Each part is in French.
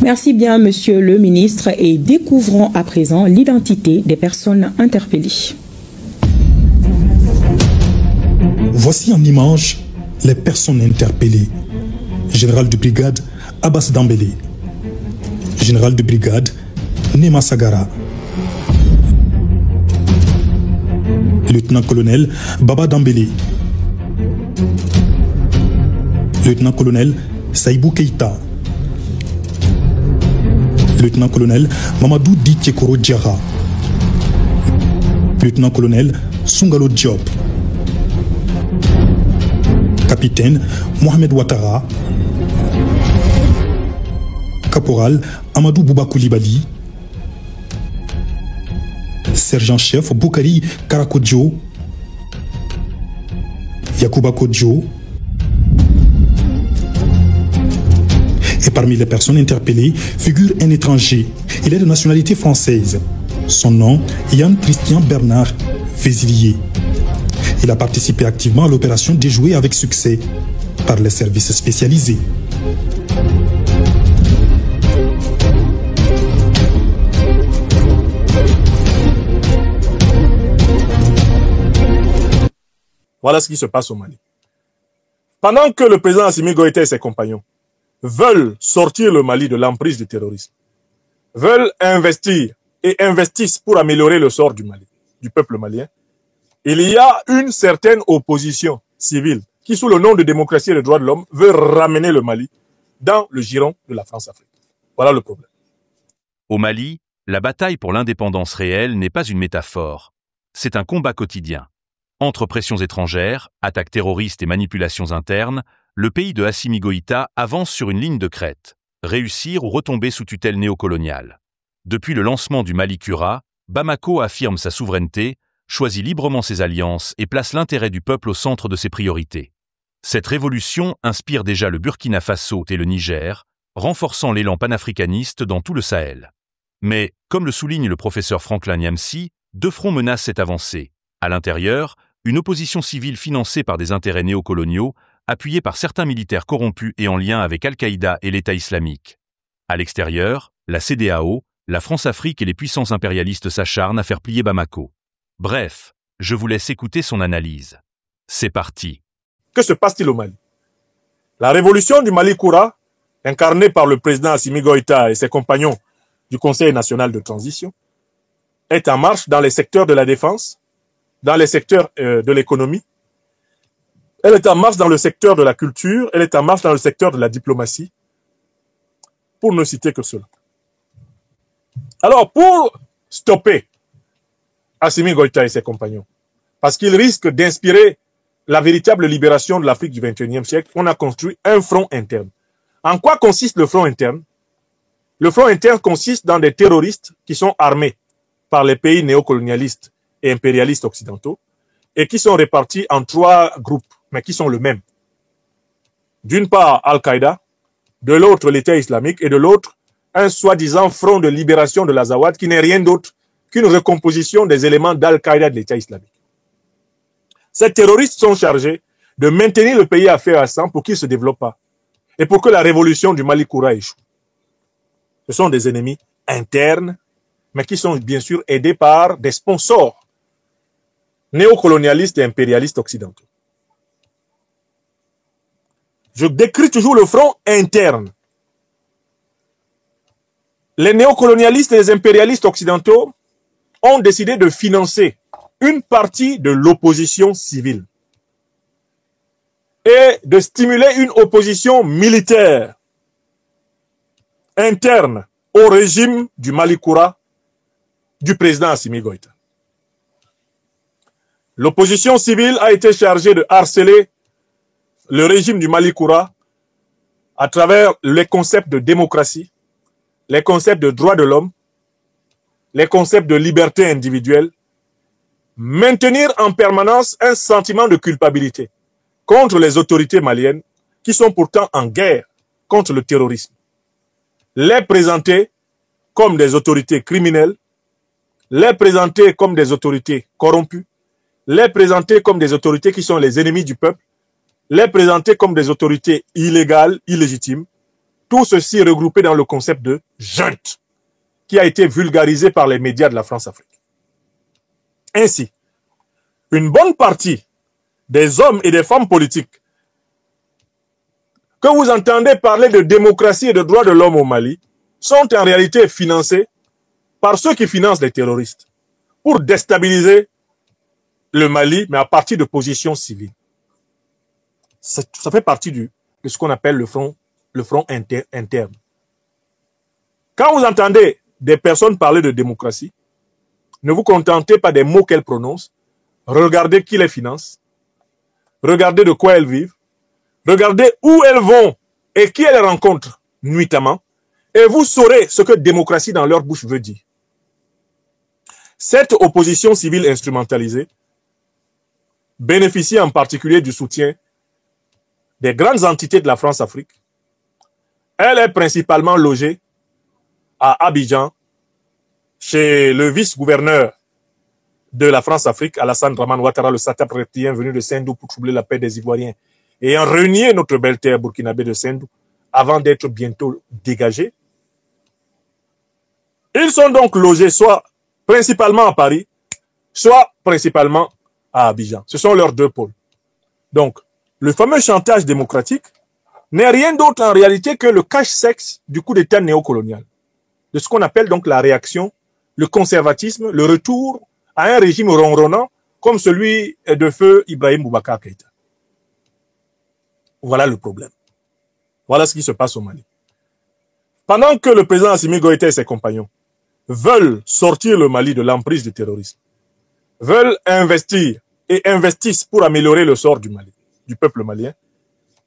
Merci bien, monsieur le ministre, et découvrons à présent l'identité des personnes interpellées. Voici en image les personnes interpellées. Général de brigade Abbas Dambélé. Général de brigade Nema Sagara. Lieutenant-colonel Baba Dambélé. Lieutenant-colonel Saïbou Keïta. Lieutenant-colonel Mamadou Di Tchekoro Diara. Lieutenant-colonel Sungalo Diop. Capitaine Mohamed Ouattara. Caporal Amadou Bouba Koulibaly. Sergent-chef Boukari Karakodjo. Yacouba Kodjo. Et parmi les personnes interpellées figure un étranger. Il est de nationalité française. Son nom, Yann Christian Bernard Vézilier. Il a participé activement à l'opération déjouée avec succès par les services spécialisés. Voilà ce qui se passe au Mali. Pendant que le président Assimi Goïta et ses compagnons veulent sortir le Mali de l'emprise du terrorisme, veulent investir et investissent pour améliorer le sort du Mali, du peuple malien, il y a une certaine opposition civile qui, sous le nom de démocratie et de droits de l'homme, veut ramener le Mali dans le giron de la France-Afrique. Voilà le problème. Au Mali, la bataille pour l'indépendance réelle n'est pas une métaphore. C'est un combat quotidien. Entre pressions étrangères, attaques terroristes et manipulations internes, le pays de Assimi Goïta avance sur une ligne de crête. Réussir ou retomber sous tutelle néocoloniale. Depuis le lancement du Mali Kura, Bamako affirme sa souveraineté, choisit librement ses alliances et place l'intérêt du peuple au centre de ses priorités. Cette révolution inspire déjà le Burkina Faso et le Niger, renforçant l'élan panafricaniste dans tout le Sahel. Mais, comme le souligne le professeur Franklin Nyamsi, deux fronts menacent cette avancée. À l'intérieur, une opposition civile financée par des intérêts néocoloniaux, appuyée par certains militaires corrompus et en lien avec Al-Qaïda et l'État islamique. À l'extérieur, la CEDEAO, la France-Afrique et les puissances impérialistes s'acharnent à faire plier Bamako. Bref, je vous laisse écouter son analyse. C'est parti. Que se passe-t-il au Mali? La révolution du Mali Kura, incarnée par le président Assimi Goïta et ses compagnons du Conseil national de transition, est en marche dans les secteurs de la défense, dans les secteurs de l'économie, elle est en marche dans le secteur de la culture, elle est en marche dans le secteur de la diplomatie, pour ne citer que cela. Alors, pour stopper Assimi Goïta et ses compagnons, parce qu'ils risquent d'inspirer la véritable libération de l'Afrique du XXIe siècle, on a construit un front interne. En quoi consiste le front interne? Le front interne consiste dans des terroristes qui sont armés par les pays néocolonialistes et impérialistes occidentaux et qui sont répartis en trois groupes, mais qui sont le même. D'une part, Al-Qaïda, de l'autre, l'État islamique, et de l'autre, un soi-disant front de libération de l'Azawad qui n'est rien d'autre qu'une recomposition des éléments d'Al-Qaïda de l'État islamique. Ces terroristes sont chargés de maintenir le pays à fer à sang pour qu'il ne se développe pas et pour que la révolution du Mali Kura échoue. Ce sont des ennemis internes, mais qui sont bien sûr aidés par des sponsors néocolonialistes et impérialistes occidentaux. Je décris toujours le front interne. Les néocolonialistes et les impérialistes occidentaux ont décidé de financer une partie de l'opposition civile et de stimuler une opposition militaire interne au régime du Mali Kura du président Assimi Goïta. L'opposition civile a été chargée de harceler le régime du Mali Kura à travers les concepts de démocratie, les concepts de droits de l'homme, les concepts de liberté individuelle, maintenir en permanence un sentiment de culpabilité contre les autorités maliennes qui sont pourtant en guerre contre le terrorisme. Les présenter comme des autorités criminelles, les présenter comme des autorités corrompues, les présenter comme des autorités qui sont les ennemis du peuple, les présenter comme des autorités illégales, illégitimes, Tout ceci regroupé dans le concept de junte, qui a été vulgarisé par les médias de la France-Afrique. Ainsi, une bonne partie des hommes et des femmes politiques que vous entendez parler de démocratie et de droits de l'homme au Mali sont en réalité financés par ceux qui financent les terroristes pour déstabiliser le Mali, mais à partir de positions civiles. Ça fait partie de ce qu'on appelle le front interne. Quand vous entendez des personnes parler de démocratie, ne vous contentez pas des mots qu'elles prononcent. Regardez qui les finance. Regardez de quoi elles vivent. Regardez où elles vont et qui elles rencontrent nuitamment. Et vous saurez ce que démocratie dans leur bouche veut dire. Cette opposition civile instrumentalisée bénéficie en particulier du soutien des grandes entités de la France-Afrique. Elle est principalement logée à Abidjan, chez le vice-gouverneur de la France-Afrique, Alassane Dramane Ouattara, le satrape reptilien venu de Sendou pour troubler la paix des Ivoiriens, ayant renié notre belle terre burkinabé de Sendou, avant d'être bientôt dégagés. Ils sont donc logés soit principalement à Paris, soit principalement à Abidjan. Ce sont leurs deux pôles. Donc, le fameux chantage démocratique n'est rien d'autre en réalité que le cache-sexe du coup d'État néocolonial, de ce qu'on appelle donc la réaction, le conservatisme, le retour à un régime ronronnant comme celui de feu Ibrahim Boubacar Keïta. Voilà le problème. Voilà ce qui se passe au Mali. Pendant que le président Assimi Goïta et ses compagnons veulent sortir le Mali de l'emprise du terrorisme, veulent investir et investissent pour améliorer le sort du Mali, du peuple malien,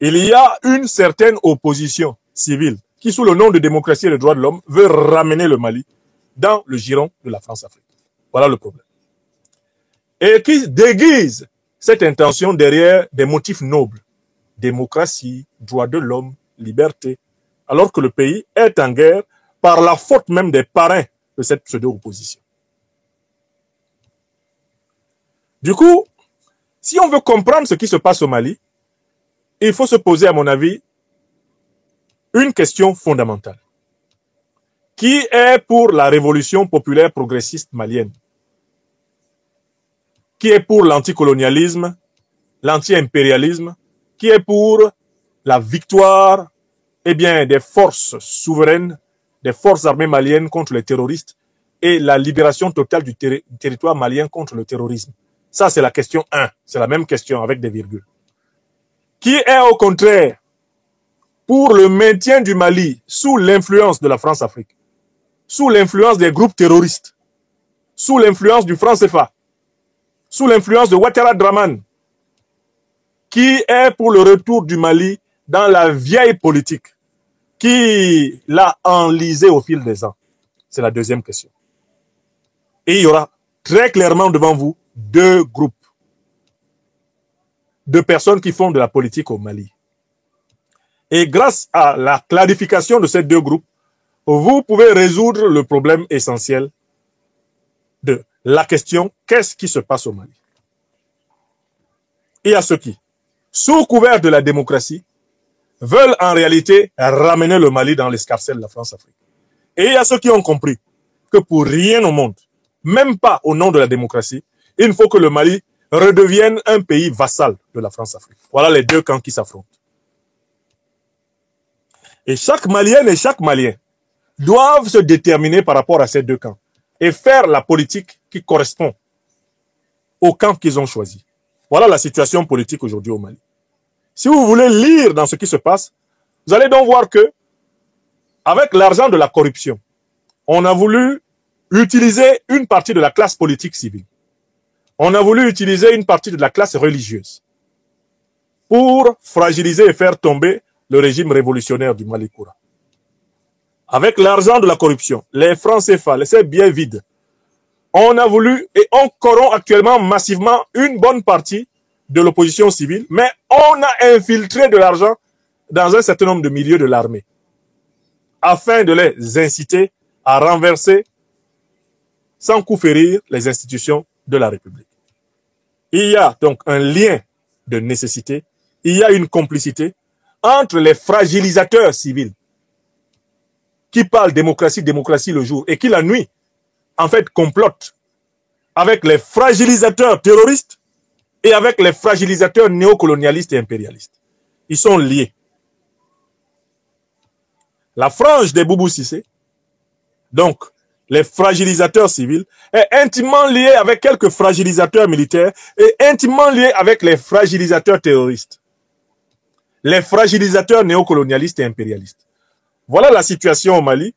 il y a une certaine opposition civile qui, sous le nom de démocratie et de droits de l'homme, veut ramener le Mali dans le giron de la France-Afrique. Voilà le problème. Et qui déguise cette intention derrière des motifs nobles. Démocratie, droits de l'homme, liberté. Alors que le pays est en guerre par la faute même des parrains de cette pseudo-opposition. Du coup, si on veut comprendre ce qui se passe au Mali, il faut se poser, à mon avis, une question fondamentale. Qui est pour la révolution populaire progressiste malienne? Qui est pour l'anticolonialisme, l'anti-impérialisme? Qui est pour la victoire, eh bien, des forces souveraines, des forces armées maliennes contre les terroristes et la libération totale du territoire malien contre le terrorisme? Ça, c'est la question 1. C'est la même question avec des virgules. Qui est au contraire pour le maintien du Mali sous l'influence de la France-Afrique, sous l'influence des groupes terroristes, sous l'influence du franc CFA, sous l'influence de Ouattara Dramane? Qui est pour le retour du Mali dans la vieille politique qui l'a enlisé au fil des ans? C'est la deuxième question. Et il y aura très clairement devant vous deux groupes de personnes qui font de la politique au Mali. Et grâce à la clarification de ces deux groupes, vous pouvez résoudre le problème essentiel de la question « Qu'est-ce qui se passe au Mali ?» Il y a ceux qui, sous couvert de la démocratie, veulent en réalité ramener le Mali dans l'escarcelle de la France-Afrique. Et il y a ceux qui ont compris que pour rien au monde, même pas au nom de la démocratie, il faut que le Mali redevienne un pays vassal de la France-Afrique. Voilà les deux camps qui s'affrontent. Et chaque Malienne et chaque Malien doivent se déterminer par rapport à ces deux camps et faire la politique qui correspond au camp qu'ils ont choisi. Voilà la situation politique aujourd'hui au Mali. Si vous voulez lire dans ce qui se passe, vous allez donc voir que, avec l'argent de la corruption, on a voulu utiliser une partie de la classe politique civile. On a voulu utiliser une partie de la classe religieuse pour fragiliser et faire tomber le régime révolutionnaire du Mali Koura. Avec l'argent de la corruption, les francs CFA, laissés bien vides, on a voulu et on corrompt actuellement massivement une bonne partie de l'opposition civile, mais on a infiltré de l'argent dans un certain nombre de milieux de l'armée afin de les inciter à renverser sans coup férir les institutions de la République. Il y a donc un lien de nécessité, il y a une complicité entre les fragilisateurs civils qui parle démocratie, démocratie le jour, et qui la nuit, en fait, complote avec les fragilisateurs terroristes et avec les fragilisateurs néocolonialistes et impérialistes. Ils sont liés. La frange des Boubou Cissé, donc les fragilisateurs civils, est intimement liée avec quelques fragilisateurs militaires et intimement liée avec les fragilisateurs terroristes, les fragilisateurs néocolonialistes et impérialistes. Voilà la situation au Mali.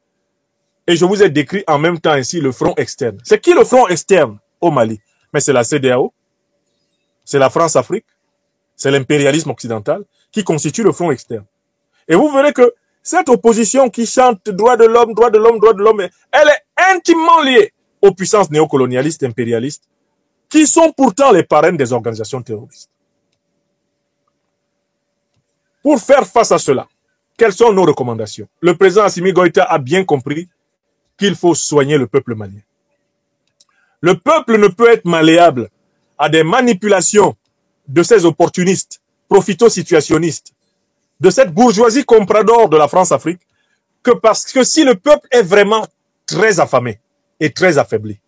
Et je vous ai décrit en même temps ici le front externe. C'est qui le front externe au Mali? Mais c'est la CEDEAO, c'est la France-Afrique, c'est l'impérialisme occidental qui constitue le front externe. Et vous verrez que cette opposition qui chante droit de l'homme, droit de l'homme, droit de l'homme, elle est intimement liée aux puissances néocolonialistes, impérialistes, qui sont pourtant les parraines des organisations terroristes. Pour faire face à cela, quelles sont nos recommandations? Le président Assimi Goïta a bien compris qu'il faut soigner le peuple malien. Le peuple ne peut être malléable à des manipulations de ces opportunistes, profito-situationnistes, de cette bourgeoisie comprador de la France-Afrique, que parce que si le peuple est vraiment très affamé et très affaibli.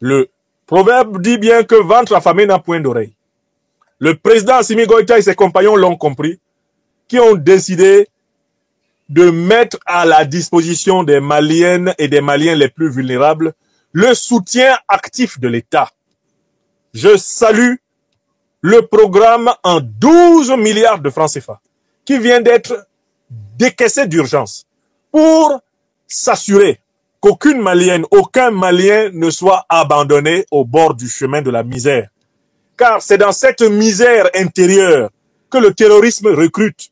Le proverbe dit bien que ventre affamé n'a point d'oreille. Le président Assimi Goïta et ses compagnons l'ont compris, qui ont décidé de mettre à la disposition des Maliennes et des Maliens les plus vulnérables le soutien actif de l'État. Je salue le programme en 12 milliards de francs CFA qui vient d'être décaissé d'urgence pour s'assurer qu'aucune Malienne, aucun Malien ne soit abandonné au bord du chemin de la misère. Car c'est dans cette misère intérieure que le terrorisme recrute,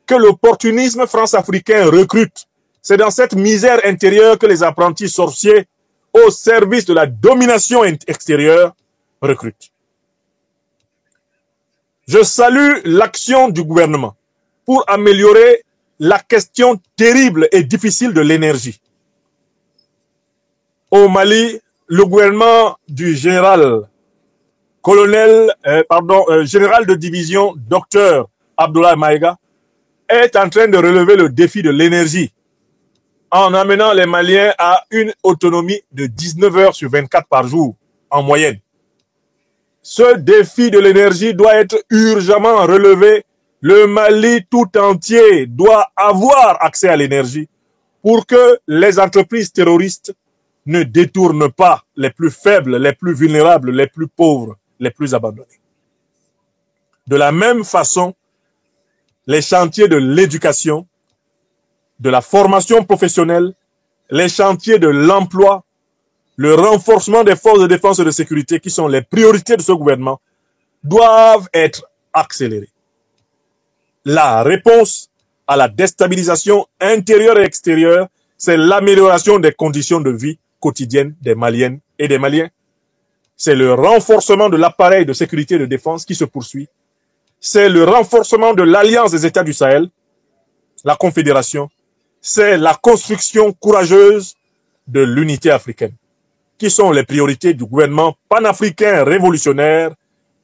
que l'opportunisme france-africain recrute. C'est dans cette misère intérieure que les apprentis sorciers au service de la domination extérieure recrutent. Je salue l'action du gouvernement pour améliorer la question terrible et difficile de l'énergie. Au Mali, le gouvernement du général général de division, docteur Abdoulaye Maïga, est en train de relever le défi de l'énergie en amenant les Maliens à une autonomie de 19 heures sur 24 par jour, en moyenne. Ce défi de l'énergie doit être urgemment relevé. Le Mali tout entier doit avoir accès à l'énergie pour que les entreprises terroristes ne détournent pas les plus faibles, les plus vulnérables, les plus pauvres, les plus abandonnés. De la même façon, les chantiers de l'éducation, de la formation professionnelle, les chantiers de l'emploi, le renforcement des forces de défense et de sécurité qui sont les priorités de ce gouvernement doivent être accélérés. La réponse à la déstabilisation intérieure et extérieure, c'est l'amélioration des conditions de vie quotidiennes des Maliennes et des Maliens. C'est le renforcement de l'appareil de sécurité et de défense qui se poursuit. C'est le renforcement de l'Alliance des États du Sahel, la Confédération. C'est la construction courageuse de l'unité africaine, qui sont les priorités du gouvernement panafricain révolutionnaire,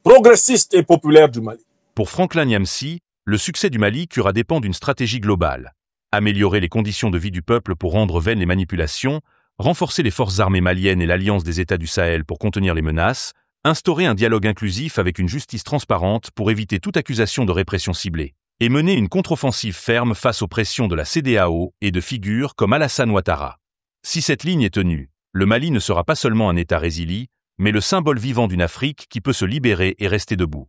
progressiste et populaire du Mali. Pour Franklin Nyamsi, le succès du Mali dépend d'une stratégie globale. Améliorer les conditions de vie du peuple pour rendre vaines les manipulations, renforcer les forces armées maliennes et l'Alliance des États du Sahel pour contenir les menaces, instaurer un dialogue inclusif avec une justice transparente pour éviter toute accusation de répression ciblée, et mener une contre-offensive ferme face aux pressions de la CEDEAO et de figures comme Alassane Ouattara. Si cette ligne est tenue, le Mali ne sera pas seulement un État résilient, mais le symbole vivant d'une Afrique qui peut se libérer et rester debout.